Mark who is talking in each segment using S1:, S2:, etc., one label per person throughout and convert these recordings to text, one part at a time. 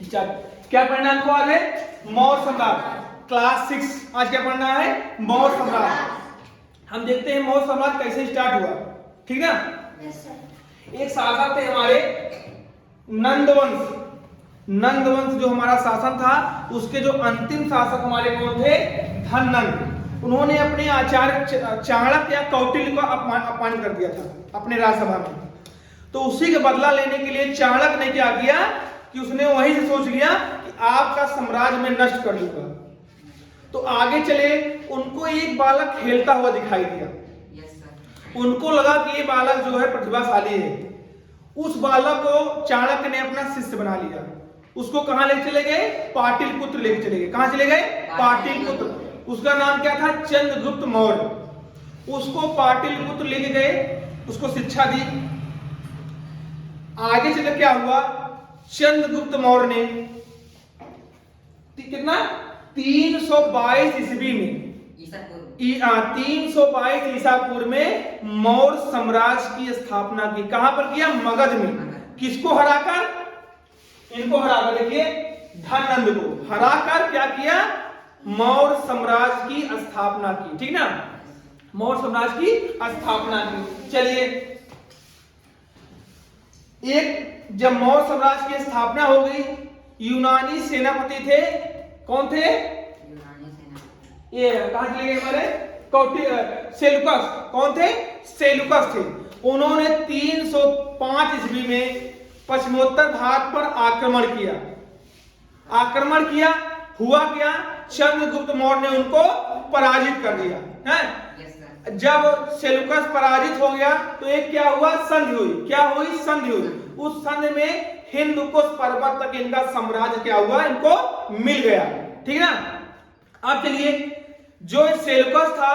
S1: क्या पढ़ना हमको आगे? मौर्य सम्राट। क्लास 6 आज क्या पढ़ना है? मौर्य सम्राट। हम देखते हैं मौर्य सम्राट कैसे स्टार्ट हुआ, ठीक ना? एक शासक थे हमारे नंदवंश। नंदवंश जो हमारा शासन था, उसके जो अंतिम शासक हमारे कौन थे? धननंद। उन्होंने अपने आचार्य चाणक्य या कौटिल्य को अपमान कर दिया था अपने राज्यसभा में। तो उसी के बदला लेने के लिए चाणक्य ने क्या किया कि उसने वहीं से सोच लिया कि आपका साम्राज्य में नष्ट कर दूंगा। तो आगे चले, उनको एक बालक खेलता हुआ दिखाई दिया। उनको लगा कि ये बालक जो है प्रतिभाशाली है। उस बालक को चाणक्य ने अपना शिष्य बना लिया। उसको कहां ले चले गए? पाटलिपुत्र ले चले गए। कहां चले गए? पाटलिपुत्र। उसका नाम क्या था? चंद्रगुप्त मौर्य। उसको पाटलिपुत्र लेके गए, उसको शिक्षा दी। आगे चले क्या हुआ? चंद्रगुप्त मौर्य ने कितना 322 ईस्वी में 322 ईसा पूर्व में मौर्य साम्राज्य की स्थापना की। कहां पर किया? मगध में। किसको हराकर? इनको हराकर, देखिए धननंद को हराकर क्या किया? मौर्य साम्राज्य की स्थापना की, ठीक ना? मौर्य साम्राज्य की स्थापना की। चलिए, एक जब मौर्य साम्राज्य की स्थापना हो गई, यूनानी सेनापति थे। कौन थे? ये कहां चले गए हमारे? सेलुकस। कौन थे? सेलुकस थे। उन्होंने 305 ईस्वी में पश्चिमोत्तर भारत पर आक्रमण किया। आक्रमण किया, हुआ क्या? चंद्रगुप्त मौर्य ने उनको पराजित कर दिया है। जब सेलुकस पराजित हो गया तो एक क्या हुआ? संधि हुई। क्या हुई? संधि हुई। उस संधि में हिंदुकुश पर्वत तक इनका साम्राज्य क्या हुआ? इनको मिल गया, ठीक है ना? अब चलिए, जो सेलुकस था,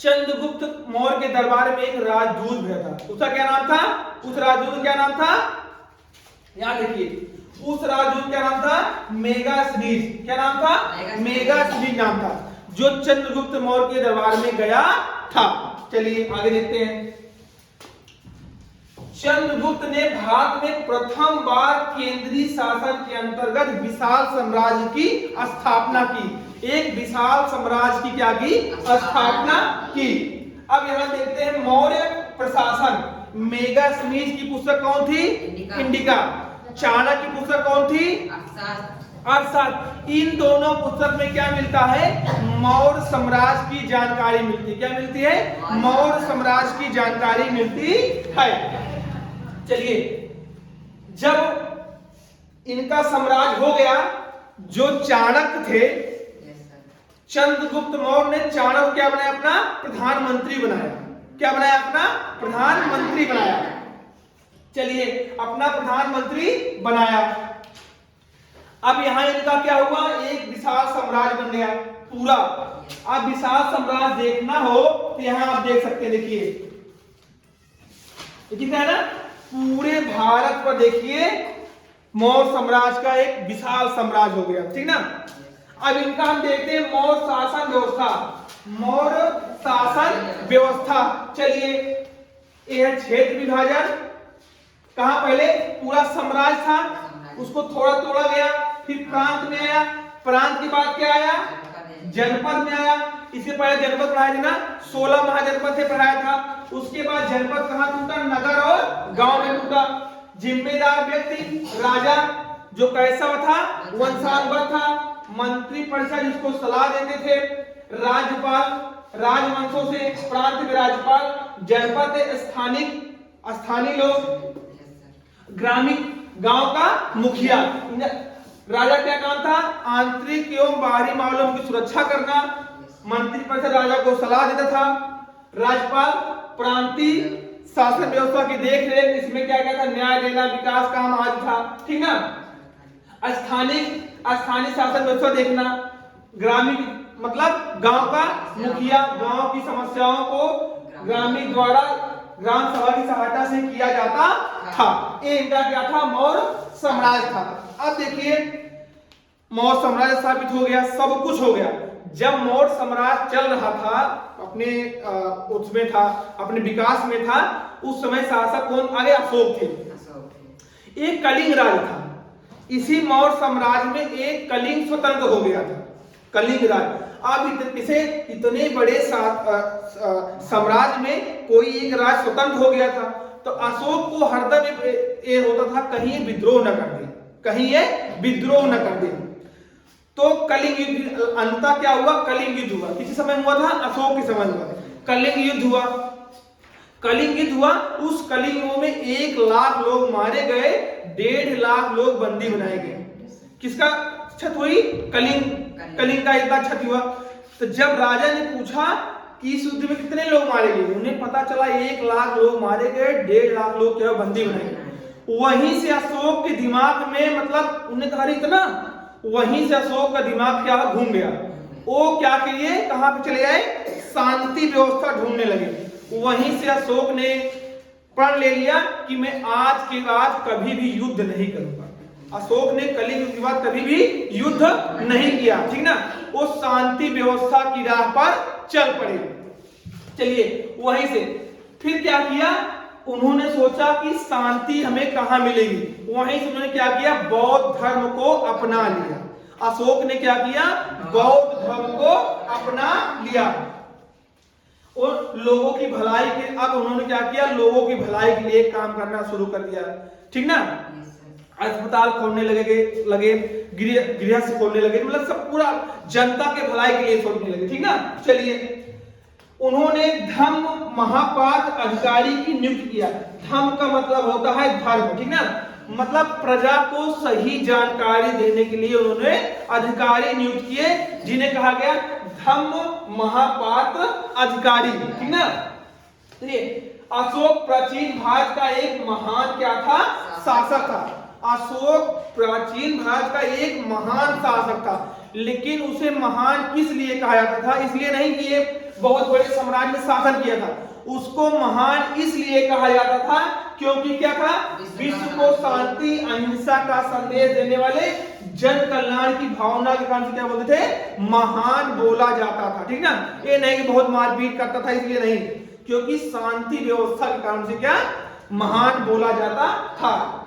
S1: चंद्रगुप्त मौर्य के दरबार में एक राजदूत भेजा था। उसका क्या नाम था? उस राजदूत क्या नाम था? याद रखिए, उस राजदूत क्या नाम था? मेगासनीज। क्या नाम था? मेगासनीज नाम था, जो चंद्रगुप्त मौर्य के दरबार में गया था। चलिए आगे देखते हैं। चंद्रगुप्त ने भारत में प्रथम बार केंद्रीय शासन के अंतर्गत विशाल साम्राज्य की स्थापना की। एक विशाल साम्राज्य की क्या की? स्थापना की। अब यहां देखते हैं मौर्य प्रशासन। मेगासनीज की पुस्तक कौन थी? इंडिका। चाणक्य की पुस्तक कौन थी? अर्थशास्त्र। इन दोनों पुस्तक में क्या मिलता है? मौर्य साम्राज्य की जानकारी मिलती है। क्या मिलती है? मौर्य साम्राज्य की जानकारी मिलती है। चलिए, जब इनका साम्राज्य हो गया, जो चाणक्य थे, चंद्रगुप्त मौर्य ने चाणक्य क्या बनाया? अपना प्रधानमंत्री बनाया। क्या बनाया? अपना प्रधानमंत्री बनाया। चलिए, अपना प्रधानमंत्री बनाया। अब यहां इनका क्या हुआ? एक विशाल साम्राज्य बन गया पूरा। अब विशाल साम्राज्य देखना हो तो यहां आप देख सकते हैं, देखिए दिख रहा है ना? पूरे भारत पर देखिए मौर्य साम्राज्य का एक विशाल साम्राज्य हो गया, ठीक ना? अब इनका हम देखते हैं मौर्य शासन व्यवस्था। मौर्य शासन व्यवस्था, चलिए, यह क्षेत्र विभाजन। कहां पहले पूरा साम्राज्य था, उसको थोड़ा तोड़ा गया, फिर प्रांत में आया। प्रांत के बाद क्या आया? जनपद में आया। इसके पहले जनपद पढ़ाया था ना, 16 महाजनपद से पढ़ाया था। उसके बाद जनपद कहां टूटा? नगर और गांव में टूटा। जिम्मेदार व्यक्ति राजा, जो कैसा था? वंशानुगत था। मंत्री परिषद जिसको सलाह देते थे। राज्यपाल, राजवंशों से प्रांत में राज्यपाल। जनपद स्थानीय लोग। ग्रामीण, गांव का मुखिया। राजा क्या काम था? आंतरिक एवं बाहरी मामलों की सुरक्षा करना। मंत्री परिषद राजा को सलाह देता था। राज्यपाल प्रांतीय शासन व्यवस्था की देख रेख, इसमें क्या क्या था? न्याय देना, विकास काम आदि था, ठीक ना? स्थानीय शासन व्यवस्था देखना। ग्रामीण मतलब गांव का मुखिया, गांव की समस्याओं को ग्रामीण द्वारा ग्राम सभा की सहायता से किया जाता था। ये इनका क्या था? मौर्य साम्राज्य था। अब देखिए, मौर्य साम्राज्य स्थापित हो गया, सब कुछ हो गया। जब मौर्य साम्राज्य चल रहा था, अपने उसमें था, अपने विकास में था, उस समय शासक कौन? आगे अशोक थे। एक कलिंग राज था। इसी मौर्य साम्राज्य में एक कलिंग स्वतंत्र हो गया था, कलिंग राज। अब इसे इतने बड़े साम्राज्य में कोई एक राज स्वतंत्र हो गया था, तो अशोक को हरदम ये होता था कहीं विद्रोह न कर दे, कहीं ये विद्रोह न कर दे। तो कलिंग युद्ध अंततः क्या हुआ, कलिंग युद्ध हुआ। किसी समय हुआ था, अशोक के समय हुआ, कलिंग युद्ध हुआ। कलिंग युद्ध हुआ, उस कलिंग युद्ध में 1 लाख लोग मारे गए, 1.5 लाख लोग बंदी बनाए गए। किसका क्षत हुई, कलिंग का इतना क्षति हुआ। तो जब राजा ने पूछा कि इस युद्ध में कितने लोग मारे गए, उन्हें पता चला 1 लाख लोग मारे गए, 1.5 लाख लोग क्या बंदी बनाए गए। वहीं से अशोक के दिमाग में, मतलब उन्हें कहा इतना, वहीं से अशोक का दिमाग क्या घूम गया। वो क्या किए, कहां पे चले आए, शांति व्यवस्था ढूंढने लगे। वहीं से अशोक ने प्रण ले लिया कि मैं आज के बाद कभी भी युद्ध नहीं करूंगा। अशोक ने कलिंग युद्ध के बाद कभी भी युद्ध नहीं किया, ठीक ना। वो शांति व्यवस्था की राह पर चल पड़े। चलिए, वहीं से फिर क्या किया, उन्होंने सोचा कि शांति हमें कहां मिलेगी। वहीं से उन्होंने क्या किया, बौद्ध धर्म को अपना लिया। अशोक ने क्या किया, बौद्ध धर्म को अपना लिया और लोगों की भलाई के, अब उन्होंने क्या किया, लोगों की भलाई के लिए काम करना शुरू कर दिया, ठीक ना। अस्पताल खोलने लगे, गृहस्थ खोलने लगे, मतलब सब पूरा जनता के भलाई के लिए सोचने लगे, ठीक ना। चलिए, उन्होंने धम्म महापात्र अधिकारी की नियुक्ति किया। धम्म का मतलब होता है धर्म, ठीक ना, मतलब प्रजा को सही जानकारी देने के लिए उन्होंने अधिकारी नियुक्त किए, जिन्हें कहा गया धम्म महापात्र अधिकारी, ठीक ना। अशोक प्राचीन भारत का एक महान क्या था, शासक था। अशोक प्राचीन भारत का एक महान शासक था, लेकिन उसे महान किस लिए कहा जाता था, इसलिए नहीं कि ये बहुत बड़े साम्राज्य में शासन किया था। उसको महान इसलिए कहा जाता था क्योंकि क्या था, विश्व को शांति अहिंसा का संदेश देने वाले जन कल्याण की भावना के कारण से क्या बोलते थे, महान बोला जाता था, ठीक ना। ये नहीं कि बहुत मारपीट करता था, इसलिए नहीं, क्योंकि शांति व्यवस्था के कारण से क्या महान बोला जाता था।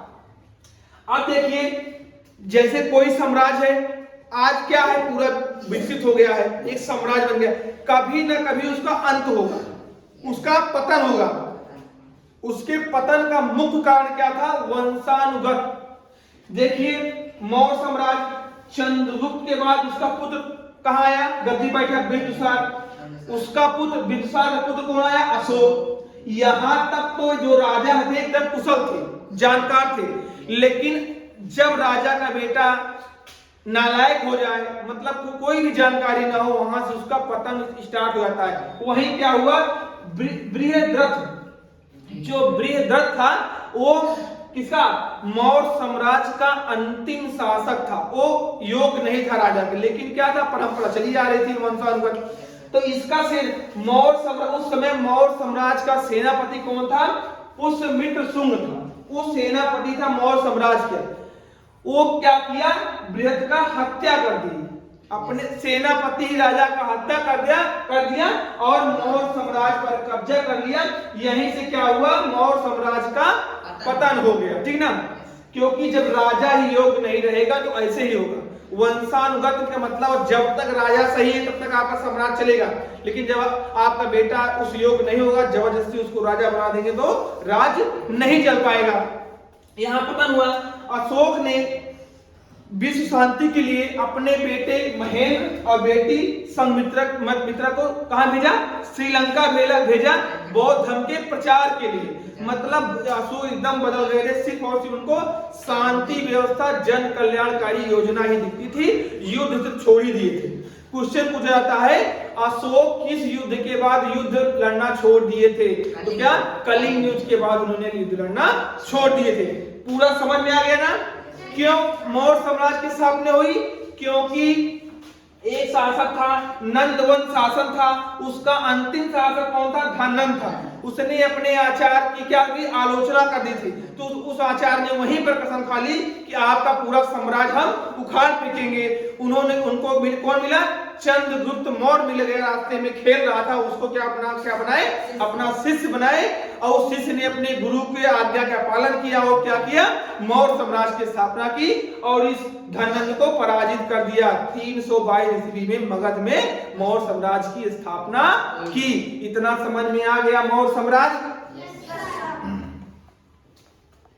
S1: अब देखिए, जैसे कोई साम्राज्य है, आज क्या है, पूरा विकसित हो गया है, एक साम्राज्य बन गया, कभी ना कभी उसका अंत होगा, उसका पतन होगा। उसके पतन का मुख्य कारण क्या था, वंशानुगत। देखिए, मौर्य साम्राज्य, चंद्रगुप्त के बाद उसका पुत्र कहां आया, गद्दी बैठा, बिंदुसार। उसका पुत्र, बिंदुसार का पुत्र कौन आया, अशोक। यहां तक तो जो राजा थे एकदम कुशल थे, जानकार थे, लेकिन जब राजा का बेटा नालायक हो जाए, मतलब कोई भी जानकारी ना हो, वहां से उसका पतन स्टार्ट हो जाता है। वहीं क्या हुआ, बृहद्रथ, जो बृहद्रथ था वो किसका, मौर्य साम्राज्य का अंतिम शासक था। वो योग्य नहीं था राजा के, लेकिन क्या था, परंपरा चली आ रही थी वंशानुगत। तो इसका से मौर्य साम्राज्य, उस समय मौर्य साम्राज्य का सेनापति कौन था, पुष्यमित्र शुंग था। वो सेनापति था मौर्य साम्राज्य का। वो क्या किया, बृहद का हत्या कर दी, अपने सेनापति राजा का हत्या कर दिया और मौर्य साम्राज्य पर कब्जा कर लिया। यहीं से क्या हुआ, मौर्य साम्राज्य का पतन हो गया, ठीक ना। क्योंकि जब राजा ही योग्य नहीं रहेगा तो ऐसे ही होगा। वंशानुगत का मतलब जब तक राजा सही है तब तक आपका साम्राज्य चलेगा, लेकिन जब आपका बेटा उस योग्य नहीं होगा, जबरदस्ती उसको राजा बना देंगे तो राज्य नहीं चल पाएगा। यहां पतन हुआ। अशोक ने विश्व शांति के लिए अपने बेटे महेंद्र और बेटी संघमित्रा को कहां भेजा, श्रीलंका भेजा बौद्ध धर्म के प्रचार के लिए। मतलब अशोक एकदम बदल गए थे, सिर्फ और सिर्फ उनको शांति व्यवस्था, जन कल्याणकारी योजना ही दिखती थी, युद्ध से छोड़ ही दिए थे। क्वेश्चन पूछा जाता है, अशोक किस युद्ध के बाद युद्ध लड़ना छोड़ दिए थे, तो क्या कलिंग युद्ध के बाद उन्होंने युद्ध लड़ना छोड़ दिए थे। पूरा समझ में आ गया ना, क्यों मौर्य साम्राज्य की स्थापना हुई, क्योंकि एक शासक था, नंदवंश शासन था, उसका अंतिम शासक कौन था, धननंद था। उसने अपने आचार्य की क्या की आलोचना कर दी थी, तो उस आचार्य ने वहीं पर कसम खा ली कि आपका पूरा साम्राज्य हम उखाड़ फेंकेंगे। उन्होंने उनको कौन मिला, चंद्रगुप्त मौर्य मिल गया, रास्ते में खेल रहा था, उसको क्या बनाए, अपना शिष्य बनाए और उस शिष्य ने अपने गुरु के आज्ञा का पालन किया और क्या किया, मौर्य साम्राज्य की स्थापना की और इस धननंद को पराजित कर दिया। 322 ईस्वी में मगध में मौर्य साम्राज्य की स्थापना की। इतना समझ में आ गया मौर्य साम्राज्य।